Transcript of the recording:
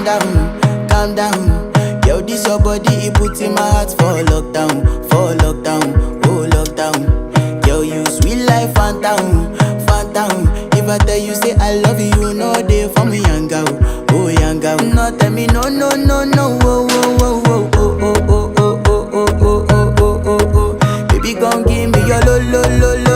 calm down. Yo, this your body, it puts in my heart for lockdown, oh lockdown. Yo, you sweet life, phantom, phantom. If I tell you say I love you, you know they for me yanga, oh yanga. No tell me no, no, no, no, oh, oh, oh, oh, oh, oh, oh, oh, oh, oh, oh, oh, oh, oh. Baby, gon' give me your lo, lo, lo, lo.